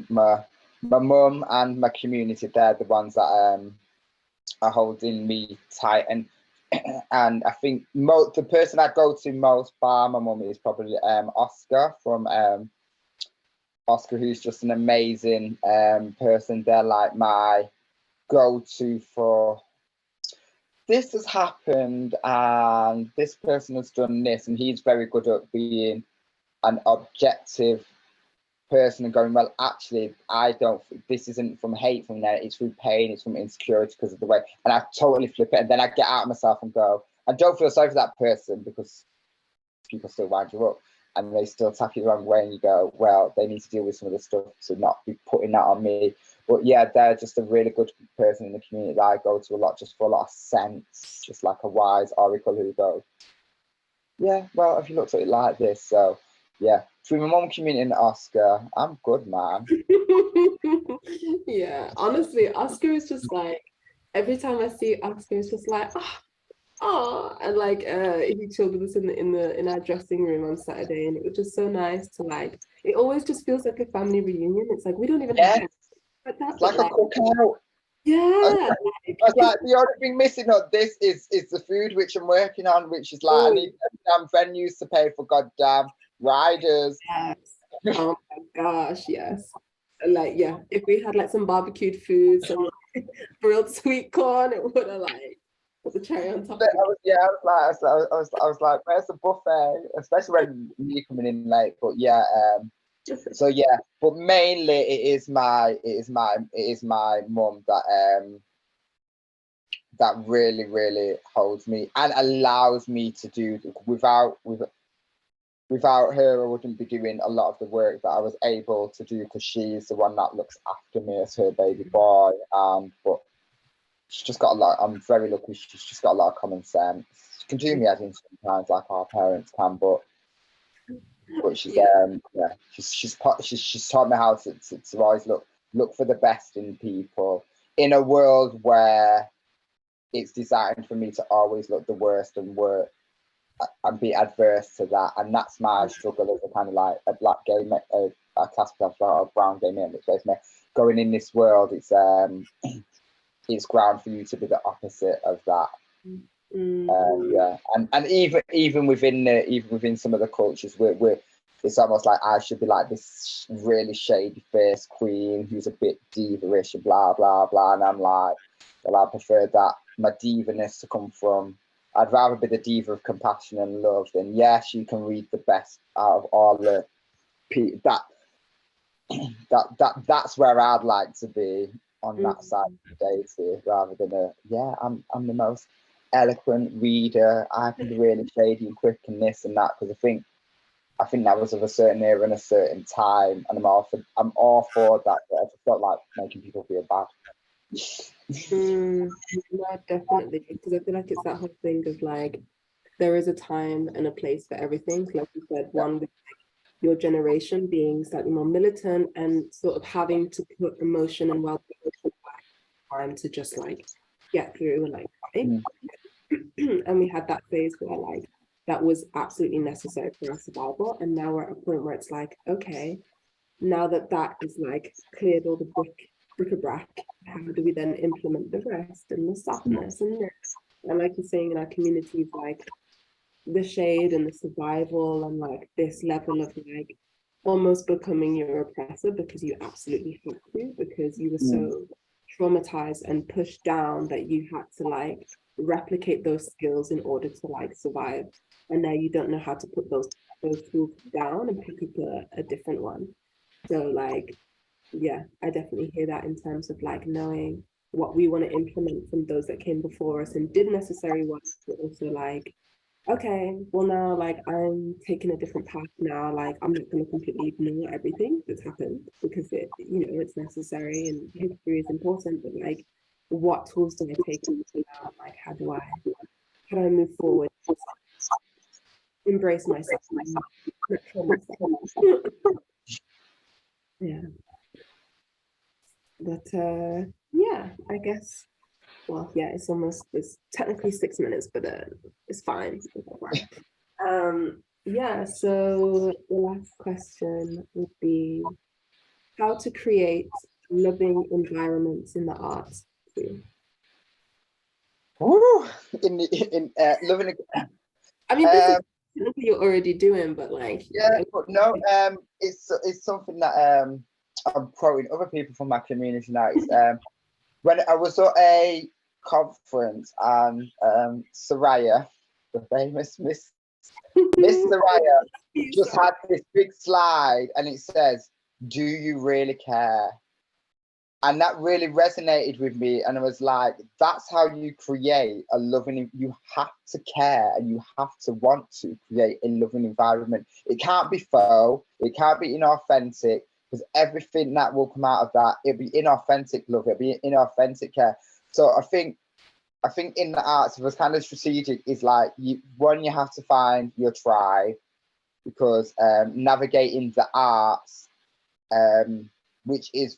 my mum and my community, they're the ones that are holding me tight, and I think the person I go to most, bar my mum, is probably Oscar from Oscar, who's just an amazing person. They're like my go-to for this has happened and this person has done this, and he's very good at being an objective person and going, well, actually, this isn't from hate from there, it's through pain, it's from insecurity because of the way, and I totally flip it, and then I get out of myself and go, and don't feel sorry for that person, because people still wind you up and they still tap you the wrong way, and you go, well, they need to deal with some of the stuff to not be putting that on me. But yeah, they're just a really good person in the community that I go to a lot, just for a lot of sense, just like a wise oracle who goes, yeah, well, if you looked at it like this. So yeah, through my mum, community, and Oscar, I'm good, man. Yeah, honestly, Oscar is just like, every time I see Oscar, it's just like, oh, and like he chilled with us in our dressing room on Saturday, and it was just so nice to like. It always just feels like a family reunion. It's like we don't even have like that, it's like a cookout. Yeah, I was like, the only thing missing on this is the food which I'm working on, which is like, I need damn venues to pay for goddamn riders. Yes. Oh my gosh, yes. Like, yeah, if we had like some barbecued food, some like, grilled sweet corn, it would have like put the cherry on top. I was like, where's the buffet? Especially when you coming in late. But yeah, so yeah, but mainly it is my mum that really holds me and allows me to do. Without her, I wouldn't be doing a lot of the work that I was able to do, because she's the one that looks after me as her baby boy. But she's just got a lot. I'm very lucky. She's just got a lot of common sense. She can do me head sometimes, like our parents can, but she's she's taught me how to always look for the best in people in a world where it's designed for me to always look the worst and be adverse to that, and that's my struggle as a kind of like a black gay man, a class a brown gay man, which is me going in this world. It's ground for you to be the opposite of that. Yeah, and even within some of the cultures, it's almost like I should be like this really shady faced queen who's a bit diva-ish and blah blah blah, and I'm like, well, I prefer that my diva-ness to come from. I'd rather be the diva of compassion and love than, yes, you can read the best out of all the that's where I'd like to be, on that side of the deity, rather than I'm the most eloquent reader. I can be really shady and quick and this and that, because I think that was of a certain era and a certain time, and I'm all for that. But I just felt like making people feel bad. No, definitely, because I feel like it's that whole thing of like, there is a time and a place for everything. Like you said, one with your generation being slightly more militant and sort of having to put emotion and well-being time to just like get through and like fight. And we had that phase where like that was absolutely necessary for our survival, and now we're at a point where it's like, okay, now that is like cleared all the bric-a-brac, how do we then implement the rest and the softness and this? And like you're saying, in our communities, like the shade and the survival and like this level of like almost becoming your oppressor because you absolutely have to, because you were so traumatized and pushed down that you had to like replicate those skills in order to like survive, and now you don't know how to put those tools down and pick up a different one. So like, yeah, I definitely hear that in terms of like knowing what we want to implement from those that came before us and did necessary work, but also like, okay, well now like I'm taking a different path now. Like I'm not going to completely ignore everything that's happened because it, you know, it's necessary and history is important. But like, what tools do I take now? Like, how do I move forward? Embrace myself, not kill myself. Yeah, but yeah, I guess. Well, yeah, it's technically 6 minutes, but it's fine. It's fine. Yeah, so the last question would be how to create loving environments in the arts. Woo! In loving. I mean, this is technically you're already doing, but like Yeah, but no, it's something that I'm quoting other people from my community now. It's, when I was at a conference and Soraya, the famous Miss Soraya, just had this big slide and it says, "Do you really care?" And that really resonated with me. And I was like, that's how you create a loving, you have to care and you have to want to create a loving environment. It can't be faux, it can't be inauthentic, because everything that will come out of that, it'll be inauthentic love, it'll be inauthentic care. So I think in the arts, it was kind of strategic, is like, you have to find your tribe, because navigating the arts, which is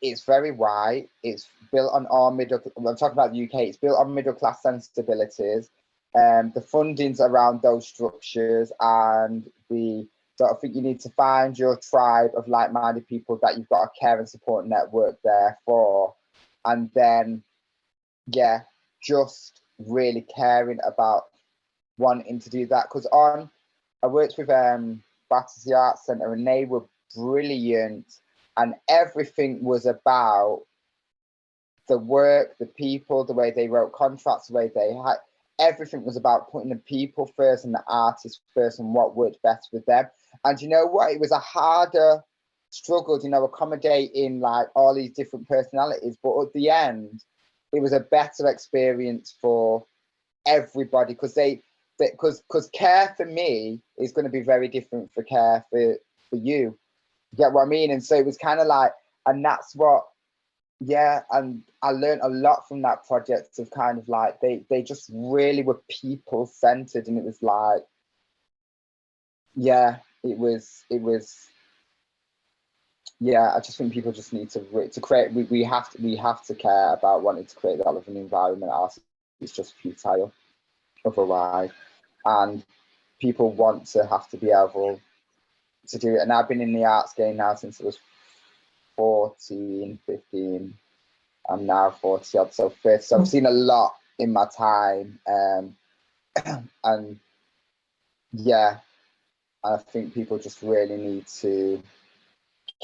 it's very wide. It's built on our middle. I'm talking about the UK. It's built on middle class sensibilities. The funding's around those structures, and so I think you need to find your tribe of like-minded people that you've got a care and support network there for, and then yeah, just really caring about wanting to do that. Because I worked with Battersea Arts Centre, and they were brilliant. And everything was about the work, the people, the way they wrote contracts, the way they had, everything was about putting the people first and the artists first and what worked best with them. And you know what? It was a harder struggle, you know, accommodating like all these different personalities. But at the end, it was a better experience for everybody, because care for me is going to be very different for care for you. You get what I mean? And so it was kind of like, and that's what, yeah, and I learned a lot from that project of kind of like, they just really were people centered, and it was like, yeah, it was, yeah, I just think people just need to create, we have to care about wanting to create that loving environment. It's just futile otherwise, and people want to have to be able to do it. And I've been in the arts game now since I was 14, 15. I'm now 40 odd, so 30. So I've seen a lot in my time. And yeah, I think people just really need to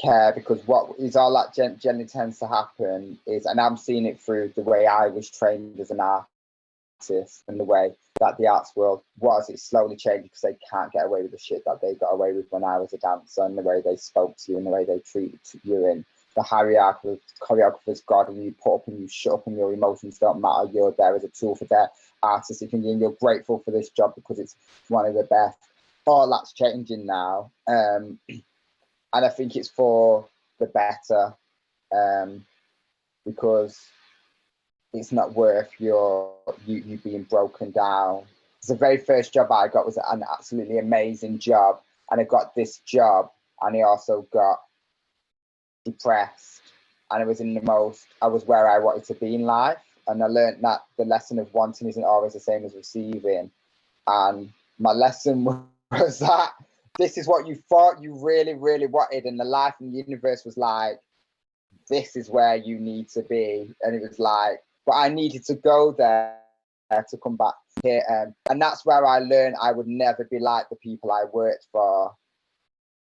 care, because what is all that generally tends to happen is, and I'm seeing it through the way I was trained as an artist and the way that the arts world was, it's slowly changing, because they can't get away with the shit that they got away with when I was a dancer, and the way they spoke to you and the way they treated you, and the hierarchy of choreographer's God, and you put up and you shut up and your emotions don't matter. You're there as a tool for their artistic thinking, and you're grateful for this job because it's one of the best. All that's changing now. And I think it's for the better, because it's not worth you being broken down. The very first job I got was an absolutely amazing job, and I got this job, and I also got depressed, and I was where I wanted to be in life, and I learned that the lesson of wanting isn't always the same as receiving. And my lesson was that this is what you thought you really, really wanted, and the life and the universe was like, this is where you need to be. And it was like, but I needed to go there to come back here. And that's where I learned I would never be like the people I worked for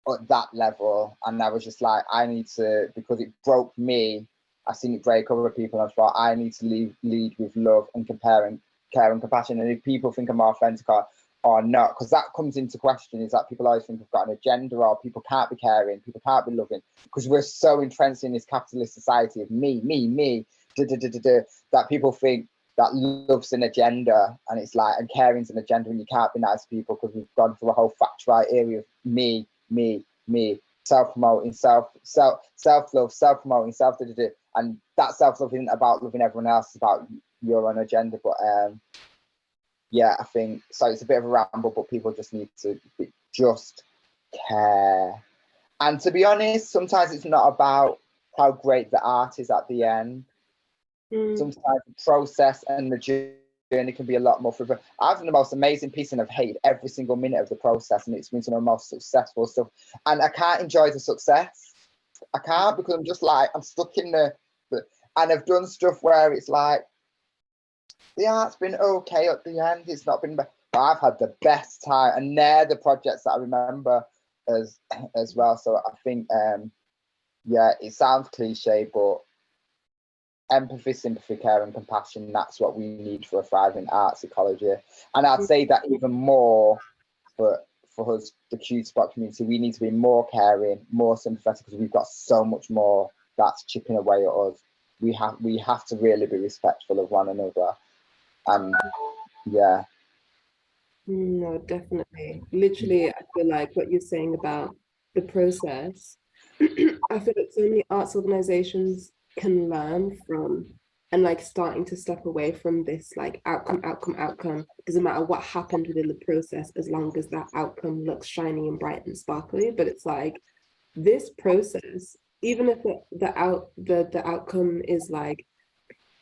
at that level. And I was just like, I need to, because it broke me, I seen it break other people, and I thought I need to lead with love and care and compassion. And if people think I'm authentic, or not, because that comes into question, is that people always think we've got an agenda, or people can't be caring, people can't be loving, because we're so entrenched in this capitalist society of me, that people think that love's an agenda, and it's like, and caring's an agenda, and you can't be nice to people because we've gone through a whole factory area of me, self-promoting, self-love, self-promoting, and that self-love isn't about loving everyone else, it's about your own agenda. But yeah, I think so. It's a bit of a ramble, but people just need to just care. And to be honest, sometimes it's not about how great the art is at the end. Sometimes the process and the journey can be a lot more fruitful. I've done the most amazing piece and I've hated every single minute of the process, and it's been some of the most successful stuff. And I can't enjoy the success. I can't, because I'm just like, I'm stuck in the and I've done stuff where it's like, the art's been okay at the end. It's not been, but I've had the best time, and they're the projects that I remember as well. So I think, yeah, it sounds cliche, but empathy, sympathy, care, and compassion, that's what we need for a thriving arts ecology. And I'd say that even more for us, the cute spot community, we need to be more caring, more sympathetic, because we've got so much more that's chipping away at us. We have to really be respectful of one another. Yeah. No, definitely. Literally, I feel like what you're saying about the process, I feel like so many arts organizations can learn from, and like starting to step away from this like outcome. Doesn't matter what happened within the process, as long as that outcome looks shiny and bright and sparkly. But it's like this process, even if the outcome is like,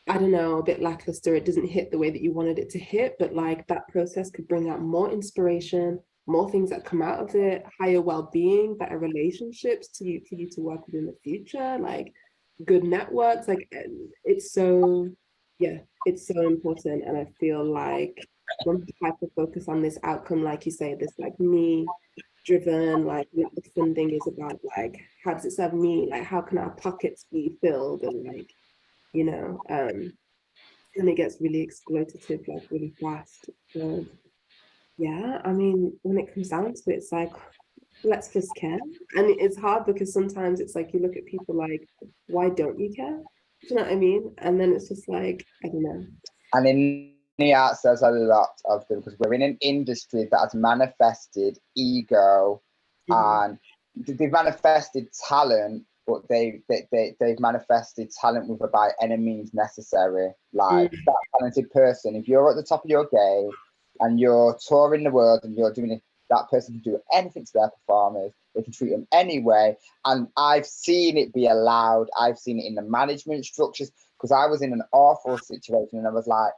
I don't know, a bit lackluster, it doesn't hit the way that you wanted it to hit, but like that process could bring out more inspiration, more things that come out of it, higher well-being, better relationships to you to work with in the future, like good networks. Like it's so, yeah, it's so important. And I feel like when we hyper focus on this outcome, like you say, this like me driven, like what the funding is about, like how does it serve me, like how can our pockets be filled, and like, you know, and it gets really exploitative, like really fast. So yeah, I mean, when it comes down to it, it's like, let's just care. And it's hard because sometimes it's like you look at people like, why don't you care? Do you know what I mean? And then it's just like, I don't know. And in the arts, there's a lot of them, because we're in an industry that has manifested ego, and they've manifested talent, but they've manifested talent with by any means necessary. Like that talented person, if you're at the top of your game and you're touring the world and you're doing it, that person can do anything to their performers. They can treat them anyway. And I've seen it be allowed. I've seen it in the management structures, because I was in an awful situation and I was like,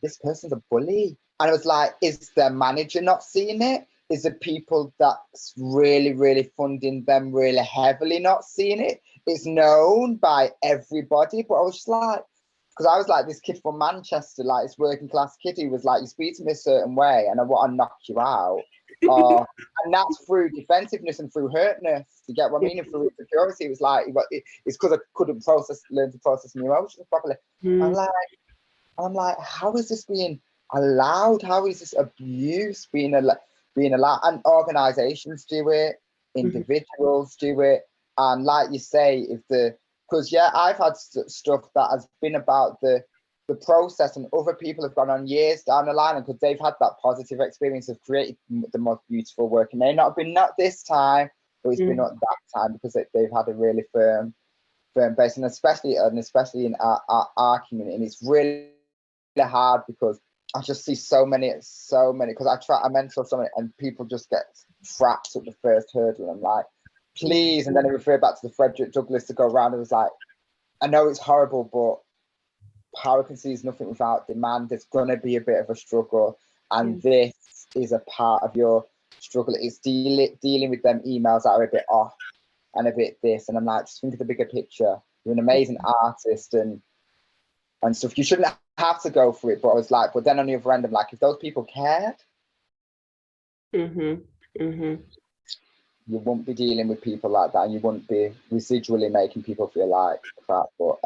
this person's a bully. And I was like, is the manager not seeing it? Is the people that's really, really funding them really heavily not seeing it? It's known by everybody. But I was just like, because I was like this kid from Manchester, like this working class kid who was like, you speak to me a certain way and I want to knock you out. And that's through defensiveness and through hurtness. You get what I mean? And through insecurity, it was like, it's because I couldn't learn to process my emotions properly. I'm like, how is this being allowed? How is this abuse being allowed? And organizations do it, individuals do it. And like you say, because yeah, I've had stuff that has been about the process, and other people have gone on years down the line, and because they've had that positive experience of creating the most beautiful work. It may not have been not this time, but it's been at that time, because they've had a really firm base, and especially in our community. And it's really hard, because I just see so many, because I mentor so many, and people just get trapped at the first hurdle. I'm like, please. And then I refer back to the Frederick Douglass to go around. It was like, I know it's horrible, but power conceives nothing without demand. There's going to be a bit of a struggle, and this is a part of your struggle. It's dealing with them emails that are a bit off and a bit this. And I'm like, just think of the bigger picture. You're an amazing artist and stuff. You shouldn't have to go for it. But I was like, but then on the other end, I'm like, if those people cared, you wouldn't be dealing with people like that, and you wouldn't be residually making people feel like crap. But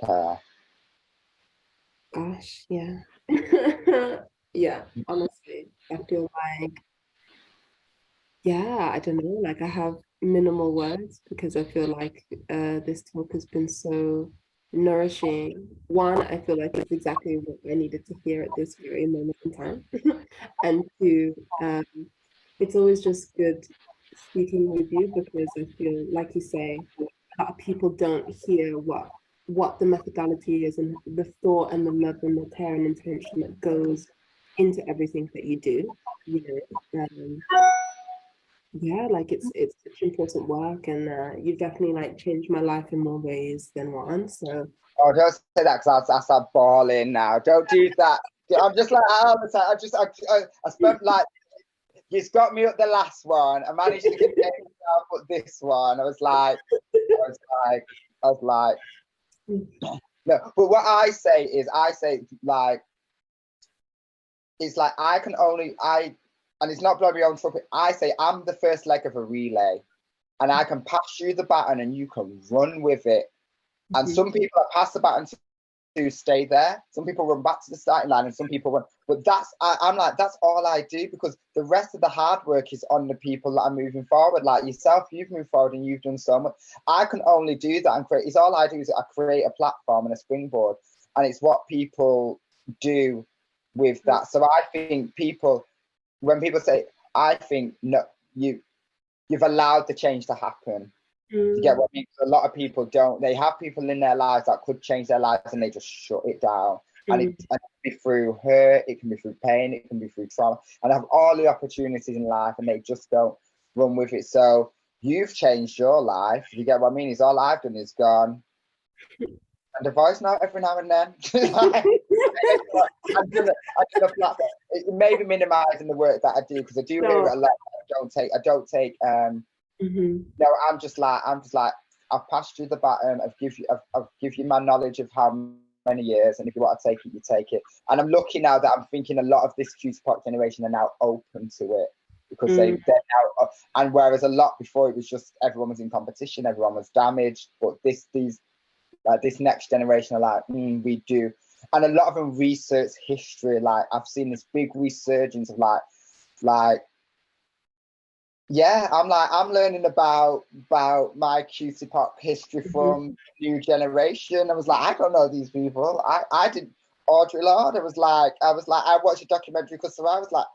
care. Gosh, yeah. Yeah, honestly, I feel like, yeah, I don't know, like I have minimal words because I feel like this talk has been so nourishing. One, I feel like it's exactly what I needed to hear at this very moment in time. And two, it's always just good speaking with you because I feel, like you say, a lot of people don't hear what the methodology is and the thought and the love and the care and intention that goes into everything that you do. You know, yeah, like it's such important work, and you've definitely like changed my life in more ways than one. So Oh, don't say that because I start bawling now. Don't do that. I'm just like, I spent like, you've got me at the last one. I managed to get myself at this one. I was like, no. But what I say is, like, it's like and it's not blowing my own trumpet. I say I'm the first leg of a relay, and I can pass you the baton, and you can run with it. And some people pass the baton to stay there. Some people run back to the starting line, and some people run. But I'm like, that's all I do, because the rest of the hard work is on the people that are moving forward. Like yourself, you've moved forward and you've done so much. I can only do that and create. It's all I do is I create a platform and a springboard, and it's what people do with that. So I think when people say, I think no, you've allowed the change to happen. You get what I mean? A lot of people don't. They have people in their lives that could change their lives, and they just shut it down. And it can be through hurt, it can be through pain, it can be through trauma, and have all the opportunities in life, and they just don't run with it. So you've changed your life. You get what I mean? Is all I've done is gone and a voice note every now and then. I'm gonna maybe minimizing the work that I do, because I do hear it a lot. I don't take. No, I'm just like I've passed you the baton. I've give you my knowledge of how many years, and if you want to take it, you take it. And I'm lucky now that I'm thinking a lot of this Q-Spot generation are now open to it, because they're now. And whereas a lot before, it was just everyone was in competition, everyone was damaged. But this next generation are like, we do. And a lot of them research history. Like I've seen this big resurgence of like. Yeah, I'm learning about my Q-Spot history from new generation. I was like, I don't know these people. I did Audre Lorde. I was like, I watched a documentary because I was like,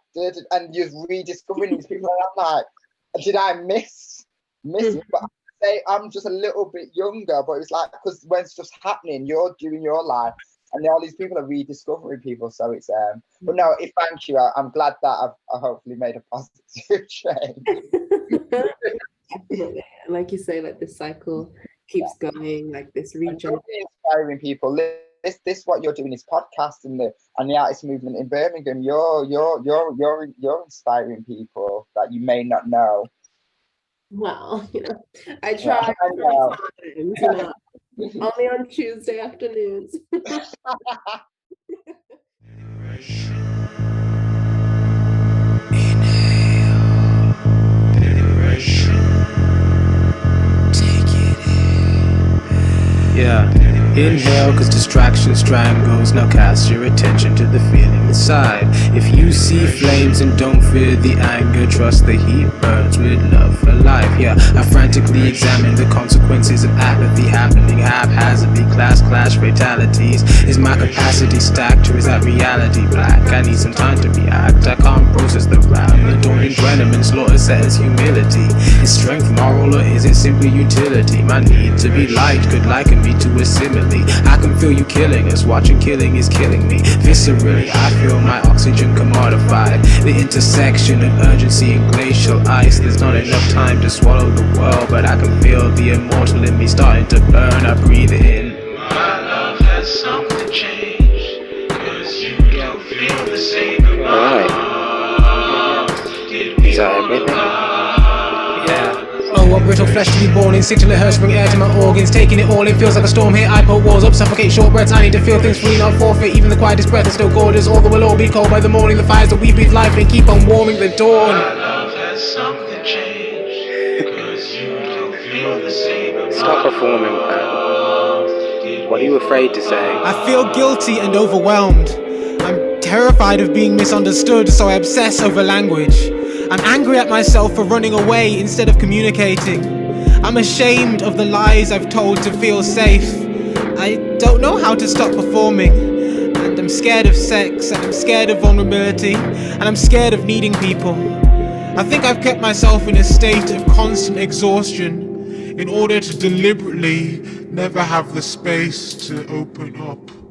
and you're rediscovering these people, and I'm like, did I miss? But I say I'm just a little bit younger, but it's like, because when it's just happening, you're doing your life, and all these people are rediscovering people. So it's but no, thank you. I'm glad that I hopefully made a positive change. Definitely. Like you say, like this cycle keeps going, like this region. Inspiring people. This what you're doing is podcast and the artist movement in Birmingham. You're inspiring people that you may not know. Well, I try sometimes, only on Tuesday afternoons. Yeah. Inhale, cause distraction strangles. Now cast your attention to the feeling inside. If you see flames and don't fear the anger, trust the heat burns with love for life. Yeah, I frantically examine the consequences of apathy happening haphazardly. Class clash fatalities. Is my capacity stacked, or is that reality black? I need some time to react. I can't process the wrath. Adorning adrenaline, slaughter says humility. Is strength moral, or is it simply utility? My need to be liked could liken me to a simile. I can feel you killing us, watching killing is killing me. Viscerally, I feel my oxygen commodified. The intersection of urgency and glacial ice. There's not enough time to swallow the world, but I can feel the immortal in me starting to burn. I breathe in. My love has something changed, cause you don't feel the same about. Is that everything? Yeah. Oh, what brittle flesh to be born in, sick till it hurts, bring air to my organs, taking it all in, feels like a storm hit, I put walls up, suffocate short breaths, I need to feel things free, not forfeit, even the quietest breath is still gorgeous, although we'll all be cold by the morning, the fires that we breathe life and keep on warming the dawn. My love has something changed, cause you don't feel the same. Stop performing, man. What are you afraid to say? I feel guilty and overwhelmed. I'm terrified of being misunderstood, so I obsess over language. I'm angry at myself for running away instead of communicating. I'm ashamed of the lies I've told to feel safe. I don't know how to stop performing. And I'm scared of sex, and I'm scared of vulnerability, and I'm scared of needing people. I think I've kept myself in a state of constant exhaustion in order to deliberately never have the space to open up.